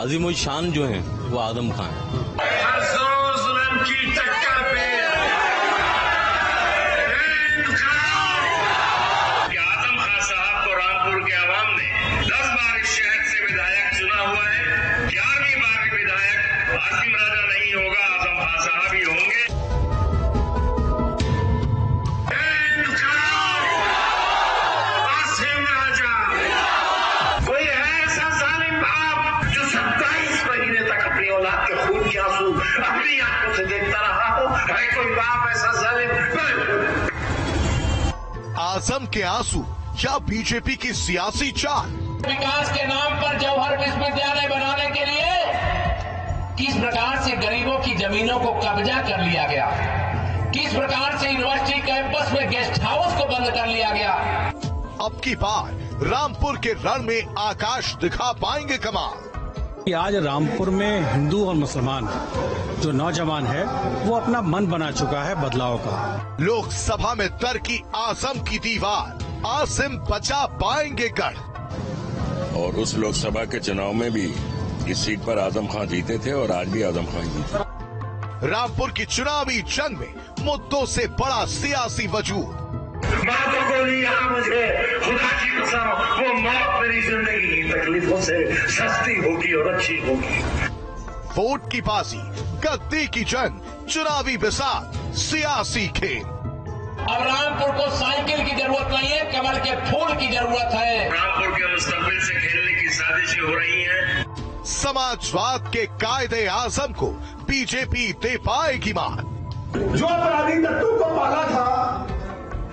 अजीम शान जो है वो आजम खान है। अपनी आंखों से देखता रहा हो, कोई बाप ऐसा जालिम। आजम के आंसू या बीजेपी की सियासी चाल? विकास के नाम पर जौहर विश्वविद्यालय बनाने के लिए किस प्रकार से गरीबों की जमीनों को कब्जा कर लिया गया, किस प्रकार से यूनिवर्सिटी कैंपस में गेस्ट हाउस को बंद कर लिया गया। अब की बार रामपुर के रण में आकाश दिखा पाएंगे कमाल? कि आज रामपुर में हिंदू और मुसलमान जो नौजवान है वो अपना मन बना चुका है बदलाव का। लोकसभा में तर की आजम की दीवार, आसिम बचा पाएंगे गढ़? और उस लोकसभा के चुनाव में भी इस सीट पर आजम खान जीते थे और आज भी आजम खान जीते। रामपुर की चुनावी जंग में मुद्दों से बड़ा सियासी वजूद। बातों को नहीं यहाँ मुझे खुदा की कसम, वो मौत मेरी जिंदगी की तकलीफों से सस्ती होगी और अच्छी होगी। वोट की बाजी, गद्दी की जंग, चुनावी बिसात, सियासी खेल। अब रामपुर को साइकिल की जरूरत नहीं है, कमल के फूल की जरूरत है। रामपुर के मुस्तकबिल से खेलने की साजिशें हो रही हैं। समाजवाद के कायदे आजम को बीजेपी दे पाएगी मान? जो अपराधी तत्वों को पाला था,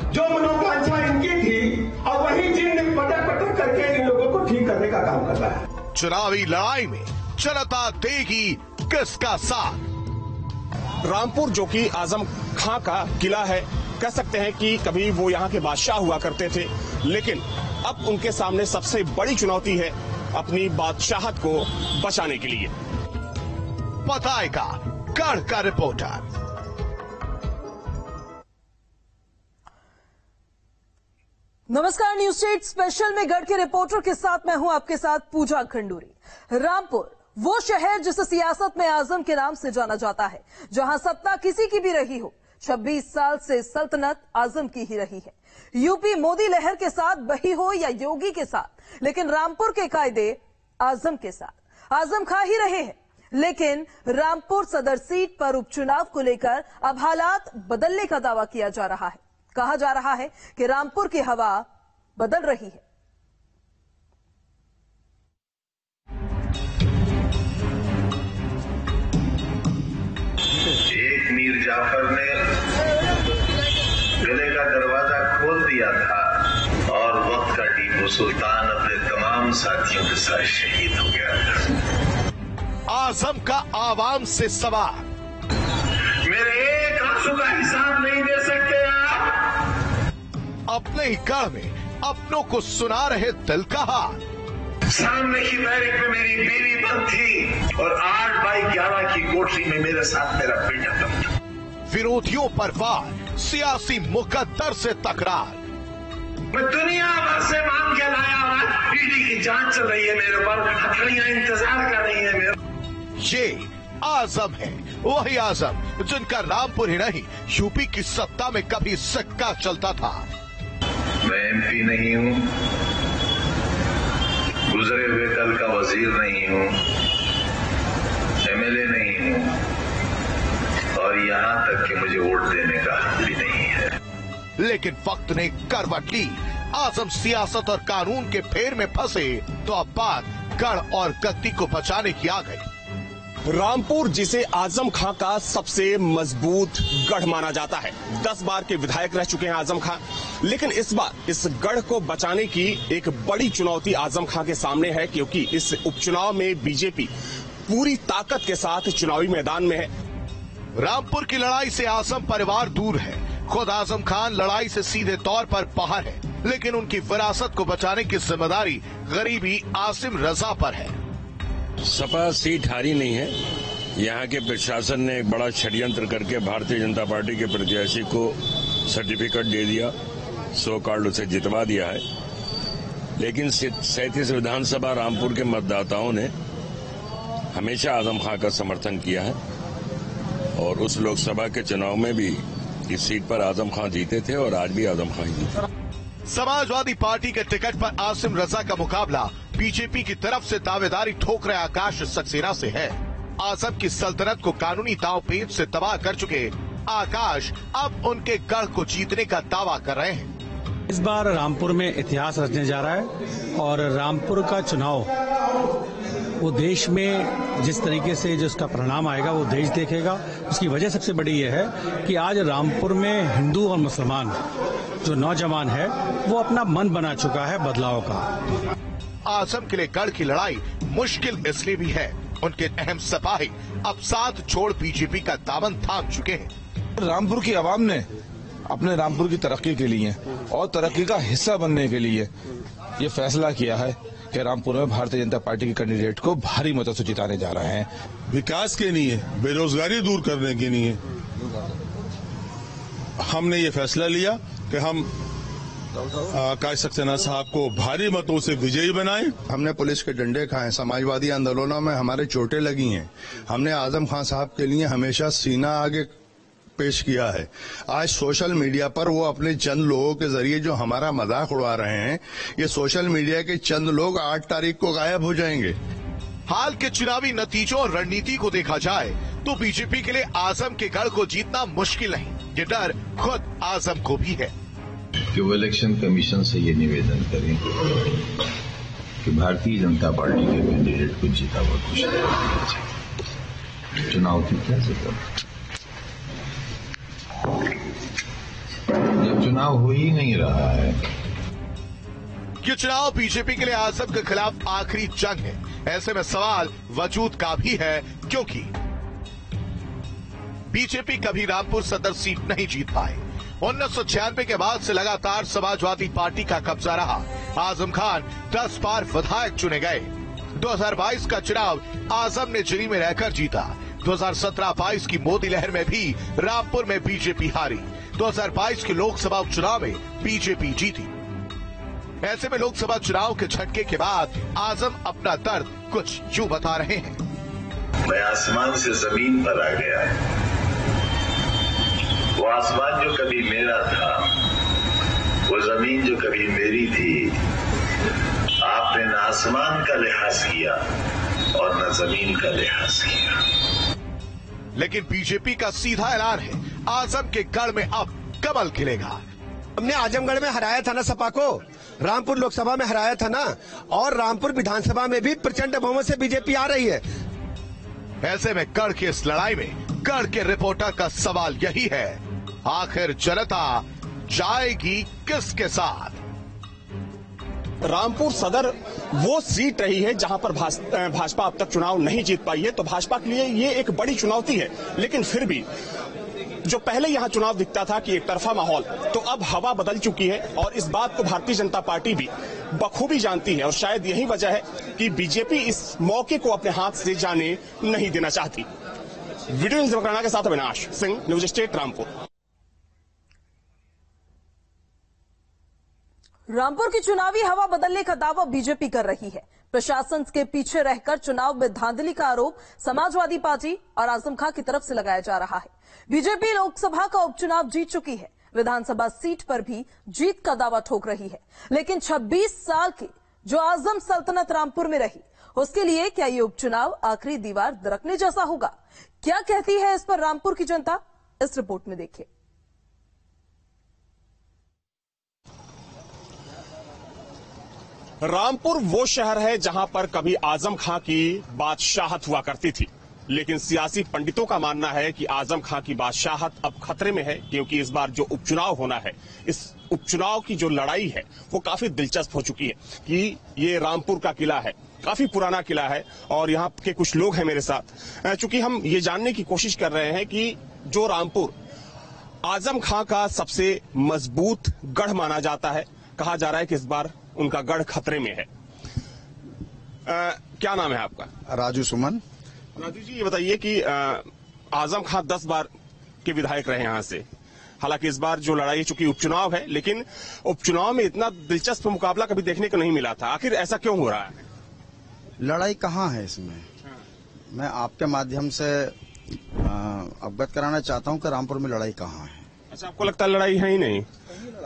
जो मनोकांक्षा इनकी थी, और वही जिन पटक करके इन लोगों को ठीक करने का काम कर रहा है। चुनावी लड़ाई में जनता देगी किसका साथ? रामपुर जो कि आजम खां का किला है, कह सकते हैं कि कभी वो यहाँ के बादशाह हुआ करते थे, लेकिन अब उनके सामने सबसे बड़ी चुनौती है अपनी बादशाहत को बचाने के लिए। बताएगा गढ़ का रिपोर्टर। नमस्कार, न्यूज स्टेट स्पेशल में गढ़ के रिपोर्टर के साथ मैं हूं आपके साथ पूजा खंडूरी। रामपुर वो शहर जिसे सियासत में आजम के नाम से जाना जाता है, जहां सत्ता किसी की भी रही हो, 26 साल से सल्तनत आजम की ही रही है। यूपी मोदी लहर के साथ बही हो या योगी के साथ, लेकिन रामपुर के कायदे आजम के साथ आजम खा ही रहे हैं। लेकिन रामपुर सदर सीट पर उपचुनाव को लेकर अब हालात बदलने का दावा किया जा रहा है। कहा जा रहा है कि रामपुर की हवा बदल रही है। एक मीर जाफर ने किले का दरवाजा खोल दिया था और वक्त का टीपू सुल्तान अपने तमाम साथियों के साथ शहीद हो गया था। आजम का आवाम से सवाल, मेरे एक आंसू का हिसाब नहीं दे सकते आप? अपने ही गढ़ में अपनों को सुना रहे दिल का हाल। सामने की बैरिक में मेरी बीवी बंद थी और 8x11 की कोठरी में मेरे साथ मेरा बेटा बंद था। विरोधियों पर वार, सियासी मुकद्दर से तकरार। मैं दुनिया भर से मांग के लाया और ईडी की जांच चल रही है मेरे पर, हथकड़ियां इंतजार कर रही है मेरे। ये आजम है, वही आजम जिनका रामपुर ही नहीं यूपी की सत्ता में कभी सिक्का चलता था। मैं एमपी नहीं हूँ, गुजरे हुए कल का वजीर नहीं हूँ, एमएलए नहीं हूँ, और यहाँ तक कि मुझे वोट देने का हक भी नहीं है। लेकिन वक्त ने करवट ली, आजम सियासत और कानून के फेर में फंसे तो अब बात गढ़ और गद्दी को बचाने की आ गई। रामपुर जिसे आजम खां का सबसे मजबूत गढ़ माना जाता है, 10 बार के विधायक रह चुके हैं आजम खां, लेकिन इस बार इस गढ़ को बचाने की एक बड़ी चुनौती आजम खां के सामने है, क्योंकि इस उपचुनाव में बीजेपी पूरी ताकत के साथ चुनावी मैदान में है। रामपुर की लड़ाई से आजम परिवार दूर है, खुद आजम खान लड़ाई से सीधे तौर पर बाहर है, लेकिन उनकी विरासत को बचाने की जिम्मेदारी गरीबी आसिम रजा पर है। सपा सीट हारी नहीं है। यहाँ के प्रशासन ने एक बड़ा षड्यंत्र करके भारतीय जनता पार्टी के प्रत्याशी को सर्टिफिकेट दे दिया, 100 कार्ड उसे जितवा दिया है। लेकिन 37 विधानसभा रामपुर के मतदाताओं ने हमेशा आजम खां का समर्थन किया है और उस लोकसभा के चुनाव में भी इस सीट पर आजम खां जीते थे और आज भी आजम खां ही जीते। समाजवादी पार्टी के टिकट पर आसिम रजा का मुकाबला बीजेपी की तरफ से दावेदारी ठोक रहे आकाश सक्सेना से है। आजम की सल्तनत को कानूनी दांव-पेच से तबाह कर चुके आकाश अब उनके गढ़ को जीतने का दावा कर रहे हैं। इस बार रामपुर में इतिहास रचने जा रहा है और रामपुर का चुनाव वो देश में जिस तरीके से जो उसका परिणाम आएगा वो देश देखेगा। उसकी वजह सबसे बड़ी ये है कि आज रामपुर में हिंदू और मुसलमान जो नौजवान है वो अपना मन बना चुका है बदलाव का। आजम के लिए गढ़ की लड़ाई मुश्किल इसलिए भी है, उनके अहम सिपाही अब साथ छोड़ बीजेपी का दामन थाम चुके हैं। रामपुर की आवाम ने अपने रामपुर की तरक्की के लिए और तरक्की का हिस्सा बनने के लिए ये फैसला किया है कि रामपुर में भारतीय जनता पार्टी के कैंडिडेट को भारी मतों से जिताने जा रहे हैं। विकास के लिए, बेरोजगारी दूर करने के लिए हमने ये फैसला लिया कि हम आकाश सक्सेना साहब को भारी मतों से विजयी बनाएं। हमने पुलिस के डंडे खाए, समाजवादी आंदोलनों में हमारे चोटें लगी हैं। हमने आजम खान साहब के लिए हमेशा सीना आगे पेश किया है। आज सोशल मीडिया पर वो अपने चंद लोगों के जरिए जो हमारा मजाक उड़ा रहे हैं, ये सोशल मीडिया के चंद लोग 8 तारीख को गायब हो जाएंगे। हाल के चुनावी नतीजों और रणनीति को देखा जाए तो बीजेपी के लिए आजम के गढ़ को जीतना मुश्किल नहीं, ये डर खुद आजम को भी है कि वो इलेक्शन कमीशन से ये निवेदन करें कि भारतीय जनता पार्टी के कैंडिडेट को जीता हुआ घोषित किया जाए। चुनाव की क्या जरूरत जब चुनाव हो ही नहीं रहा है। ये चुनाव बीजेपी के लिए आजम के खिलाफ आखिरी जंग है। ऐसे में सवाल वजूद का भी है क्योंकि बीजेपी कभी रामपुर सदर सीट नहीं जीत पाए। 1996 के बाद से लगातार समाजवादी पार्टी का कब्जा रहा। आजम खान 10 बार विधायक चुने गए। 2022 का चुनाव आजम ने जिरी में रहकर जीता। 2017-22 की मोदी लहर में भी रामपुर में बीजेपी हारी। 2022 के लोकसभा उपचुनाव में बीजेपी जीती। ऐसे में लोकसभा चुनाव के झटके के बाद आजम अपना दर्द कुछ यूं बता रहे हैं। मैं आसमान से जमीन पर आ गया। वो आसमान जो कभी मेरा था, वो जमीन जो कभी मेरी थी, आपने न आसमान का लिहाज किया और न जमीन का लिहाज किया। लेकिन बीजेपी का सीधा ऐलान है, आजम के गढ़ में अब कमल खिलेगा। हमने आजमगढ़ में हराया था ना सपा को, रामपुर लोकसभा में हराया था ना, और रामपुर विधानसभा में भी प्रचंड बहुमत से बीजेपी आ रही है। ऐसे में गढ़ की इस लड़ाई में गढ़ के रिपोर्टर का सवाल यही है, आखिर जनता जाएगी किसके साथ? रामपुर सदर वो सीट रही है जहां पर भाजपा अब तक चुनाव नहीं जीत पाई है, तो भाजपा के लिए ये एक बड़ी चुनौती है। लेकिन फिर भी जो पहले यहां चुनाव दिखता था कि एक तरफा माहौल, तो अब हवा बदल चुकी है और इस बात को भारतीय जनता पार्टी भी बखूबी जानती है और शायद यही वजह है कि बीजेपी इस मौके को अपने हाथ से जाने नहीं देना चाहती। वीडियो न्यूज मकराना के साथ अविनाश सिंह, न्यूज स्टेट रामपुर। रामपुर की चुनावी हवा बदलने का दावा बीजेपी कर रही है। प्रशासन के पीछे रहकर चुनाव में धांधली का आरोप समाजवादी पार्टी और आजम खां की तरफ से लगाया जा रहा है। बीजेपी लोकसभा का उपचुनाव जीत चुकी है, विधानसभा सीट पर भी जीत का दावा ठोक रही है। लेकिन 26 साल की जो आजम सल्तनत रामपुर में रही, उसके लिए क्या ये उपचुनाव आखिरी दीवार दरकने जैसा होगा? क्या कहती है इस पर रामपुर की जनता? इस रिपोर्ट में देखिए। रामपुर वो शहर है जहां पर कभी आजम खां की बादशाहत हुआ करती थी, लेकिन सियासी पंडितों का मानना है कि आजम खां की बादशाहत अब खतरे में है, क्योंकि इस बार जो उपचुनाव होना है, इस उपचुनाव की जो लड़ाई है वो काफी दिलचस्प हो चुकी है। कि ये रामपुर का किला है, काफी पुराना किला है और यहाँ के कुछ लोग हैं मेरे साथ। चूंकि हम ये जानने की कोशिश कर रहे हैं कि जो रामपुर आजम खां का सबसे मजबूत गढ़ माना जाता है, कहा जा रहा है कि इस बार उनका गढ़ खतरे में है। क्या नाम है आपका? राजू सुमन। राजू जी, ये बताइए कि आजम खां 10 बार के विधायक रहे यहां से। हालांकि इस बार जो लड़ाई, चूंकि उपचुनाव है, लेकिन उपचुनाव में इतना दिलचस्प मुकाबला कभी देखने को नहीं मिला था। आखिर ऐसा क्यों हो रहा है? लड़ाई कहाँ है इसमें? मैं आपके माध्यम से अवगत कराना चाहता हूं कि रामपुर में लड़ाई कहाँ है। अच्छा, आपको लगता है लड़ाई है ही नहीं?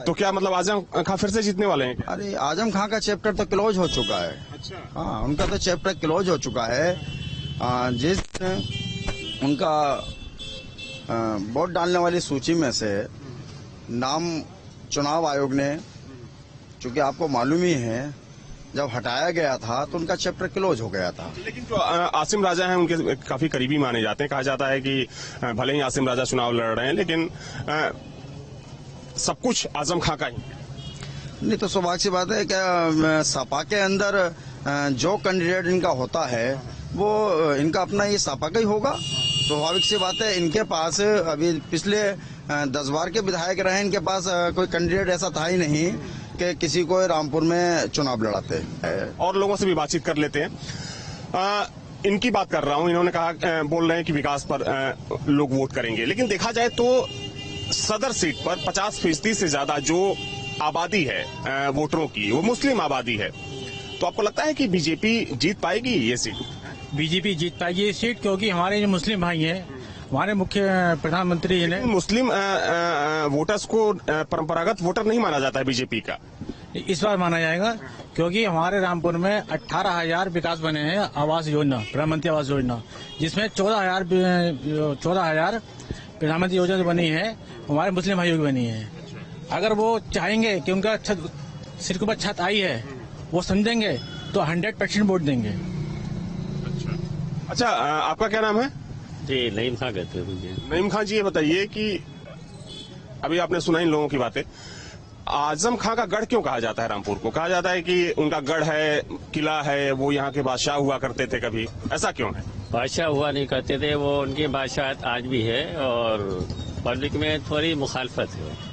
तो क्या मतलब आजम खां फिर से जीतने वाले हैं? अरे आजम खां का चैप्टर तो क्लोज हो चुका है। अच्छा। हाँ, उनका तो चैप्टर क्लोज हो चुका है। जिस उनका वोट डालने वाली सूची में से नाम चुनाव आयोग ने, चूंकि आपको मालूम ही है, जब हटाया गया था तो उनका चैप्टर क्लोज हो गया था। लेकिन जो आसिम राजा हैं उनके काफी करीबी माने जाते हैं। कहा जाता है कि भले ही आसिम राजा चुनाव लड़ रहे हैं लेकिन सब कुछ आजम खां का ही। नहीं तो स्वाभाविक सी बात है कि सपा के अंदर जो कैंडिडेट इनका होता है वो इनका अपना ये सपा का ही होगा। स्वाभाविक सी बात है, इनके पास अभी पिछले 10 बार के विधायक रहे, इनके पास कोई कैंडिडेट ऐसा था ही नहीं कि किसी को रामपुर में चुनाव लड़ाते हैं। और लोगों से भी बातचीत कर लेते हैं। इनकी बात कर रहा हूं। इन्होंने कहा, बोल रहे हैं कि विकास पर लोग वोट करेंगे, लेकिन देखा जाए तो सदर सीट पर 50% से ज्यादा जो आबादी है वोटरों की, वो मुस्लिम आबादी है। तो आपको लगता है कि बीजेपी जीत पाएगी ये सीट? बीजेपी जीत पाएगी ये सीट, क्योंकि हमारे जो मुस्लिम भाई हैं, हमारे मुख्य प्रधानमंत्री ने मुस्लिम वोटर्स को परंपरागत वोटर नहीं माना जाता है बीजेपी का। इस बार माना जाएगा, क्योंकि हमारे रामपुर में 18,000 विकास बने हैं आवास योजना, प्रधानमंत्री आवास योजना, जिसमें 14,000 प्रधानमंत्री योजना बनी है हमारे मुस्लिम भाइयों की बनी है। अगर वो चाहेंगे कि उनका सिर के ऊपर छत आई है, वो समझेंगे तो 100% वोट देंगे। अच्छा, आपका क्या नाम है? जी, नईम खां कहते हैं मुझे। नईम खां जी, ये बताइए कि अभी आपने सुना इन लोगों की बातें, आजम खां का गढ़ क्यों कहा जाता है रामपुर को? कहा जाता है कि उनका गढ़ है, किला है, वो यहाँ के बादशाह हुआ करते थे कभी, ऐसा क्यों है? बादशाह हुआ नहीं करते थे वो, उनकी बादशाहत आज भी है और पब्लिक में थोड़ी मुखालफत है।